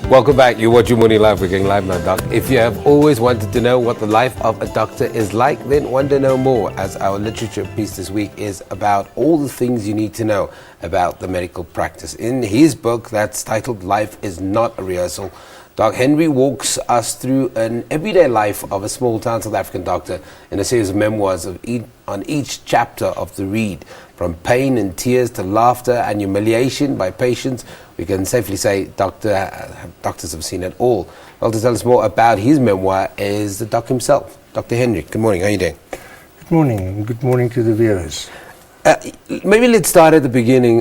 Welcome back. You're watching Morning Live. We're going live now, Doc. If you have always wanted to know what the life of a doctor is like, then want to know more, as our literature piece this week is about all the things you need to know about the medical practice. In his book that's titled Life is Not a Rehearsal, Doc Henry walks us through an everyday life of a small-town South African doctor in a series of memoirs on each chapter of the read. From pain and tears to laughter and humiliation by patients, we can safely say doctors have seen it all. Well, to tell us more about his memoir is the doc himself. Dr. Henry, good morning. How are you doing? Good morning, and good morning to the viewers. Maybe let's start at the beginning.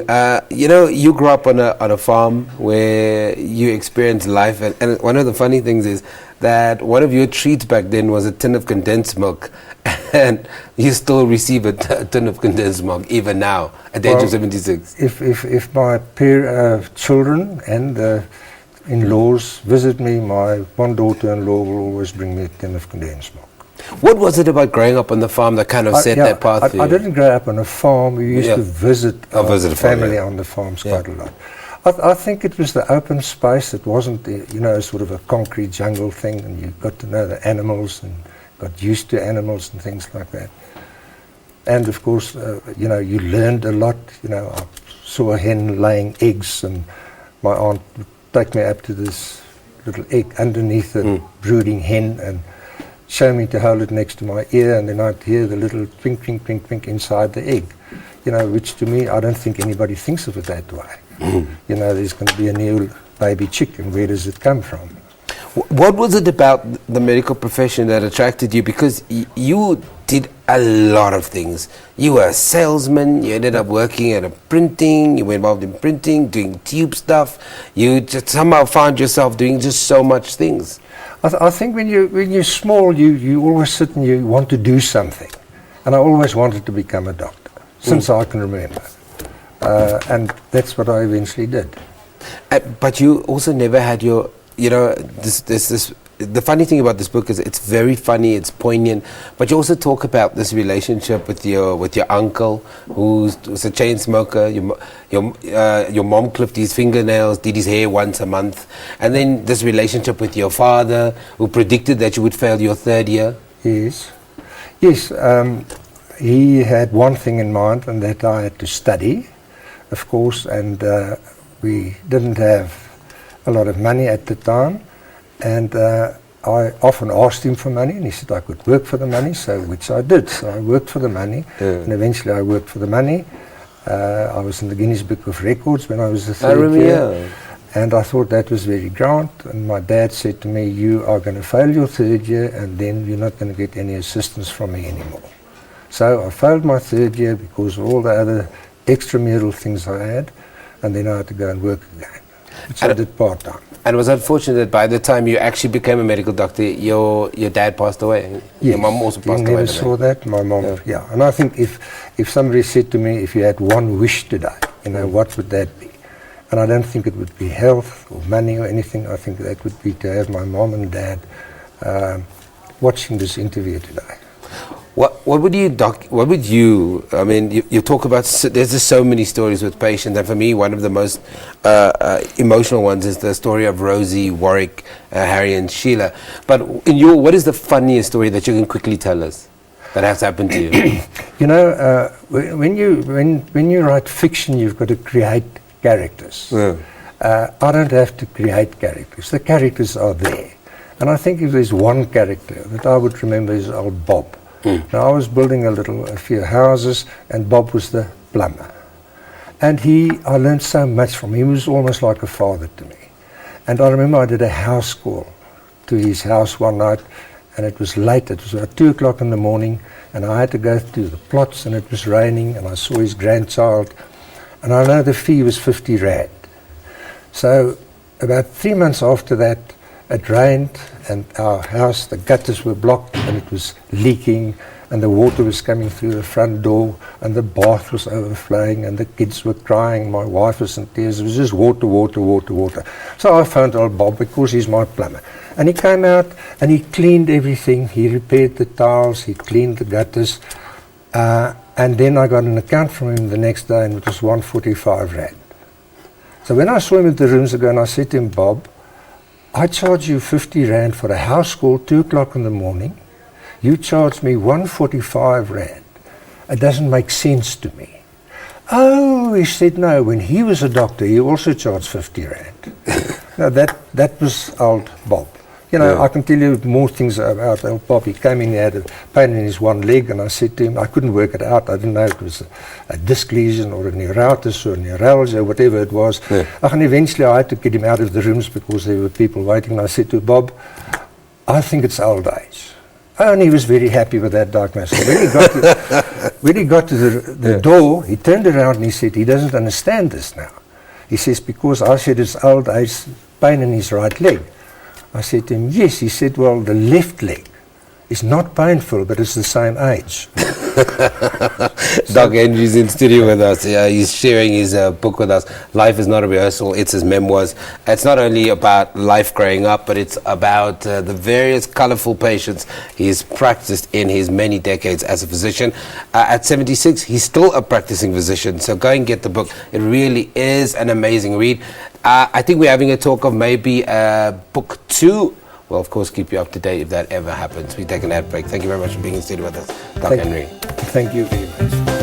You grew up on a farm where you experienced life, and one of the funny things is that one of your treats back then was a tin of condensed milk, and you still receive a tin of condensed milk even now at the age of 76. If my children and in-laws visit me, my one daughter-in-law will always bring me a tin of condensed milk. What was it about growing up on the farm that kind of set that path for you? I didn't grow up on a farm. We used to visit our family on the farms quite a lot. I think it was the open space. It wasn't, sort of a concrete jungle thing, and you got to know the animals and got used to animals and things like that. And of course, you learned a lot. I saw a hen laying eggs, and my aunt would take me up to this little egg underneath a brooding hen and show me to hold it next to my ear, and then I'd hear the little twink, twink, twink, twink inside the egg, which to me, I don't think anybody thinks of it that way. There's going to be a new baby chick, and where does it come from? What was it about the medical profession that attracted you? Because you did a lot of things. You were a salesman, you ended up working at a printing, you were involved in printing, doing tube stuff. You just somehow found yourself doing just so much things. I think when you're small, you always sit and you want to do something. And I always wanted to become a doctor, since I can remember. And that's what I eventually did. But you also never had your, the funny thing about this book is it's very funny, it's poignant, but you also talk about this relationship with your uncle, who was a chain smoker. Your mom clipped his fingernails, did his hair once a month, and then this relationship with your father, who predicted that you would fail your third year. Yes. He had one thing in mind, and that I had to study, of course, and we didn't have a lot of money at the time. And I often asked him for money, and he said I could work for the money, which I did. So I worked for the money, and eventually I worked for the money. I was in the Guinness Book of Records when I was a third year. And I thought that was very grand. And my dad said to me, you are going to fail your third year, and then you're not going to get any assistance from me anymore. So I failed my third year because of all the other extramural things I had, and then I had to go and work again, which I did part-time. And it was unfortunate that by the time you actually became a medical doctor, your dad passed away. Yes. Your mom also passed away. I never saw that. My mom, And I think if somebody said to me, if you had one wish today, what would that be? And I don't think it would be health or money or anything. I think that would be to have my mom and dad watching this interview today. What would you, I mean, you talk about, there's just so many stories with patients, and for me, one of the most emotional ones is the story of Rosie, Warwick, Harry and Sheila. But what is the funniest story that you can quickly tell us that has happened to you? When you write fiction, you've got to create characters. I don't have to create characters. The characters are there. And I think if there's one character that I would remember is old Bob. Now I was building a few houses, and Bob was the plumber. And I learned so much from him. He was almost like a father to me. And I remember I did a house call to his house one night, and it was late. It was about 2 o'clock in the morning, and I had to go to the plots, and it was raining, and I saw his grandchild, and I know the fee was 50 rand. So about 3 months after that, it rained, and our house, the gutters were blocked, and it was leaking, and the water was coming through the front door, and the bath was overflowing, and the kids were crying. My wife was in tears. It was just water, water, water, water. So I phoned old Bob, because he's my plumber. And he came out, and he cleaned everything. He repaired the tiles, he cleaned the gutters, and then I got an account from him the next day, and it was 145 rand. So when I saw him at the rooms ago, and I said to him, Bob, I charge you 50 Rand for a house call, 2 o'clock in the morning. You charge me 145 Rand. It doesn't make sense to me. Oh, he said, no, when he was a doctor, he also charged 50 Rand. Now, that was old Bob. You know, I can tell you more things about old Bob. He came in, he had a pain in his one leg, and I said to him, I couldn't work it out. I didn't know if it was a disc lesion or a neuritis or a neuralgia, whatever it was. And eventually I had to get him out of the rooms because there were people waiting. And I said to Bob, I think it's old age. And he was very happy with that diagnosis. When he got to the door, he turned around and he said, he doesn't understand this now. He says, because I said it's old age, pain in his right leg. I said to him, yes. He said, well, the left leg is not painful, but it's the same age. Doc Andrew's in studio with us. He's sharing his book with us. Life is not a rehearsal, it's his memoirs. It's not only about life growing up, but it's about the various colorful patients he's practiced in his many decades as a physician. At 76, he's still a practicing physician, so go and get the book. It really is an amazing read. I think we're having a talk of maybe book 2. We'll, of course, keep you up to date if that ever happens. We take an ad break. Thank you very much for being in studio with us, Dr. Henry. Thank you very much.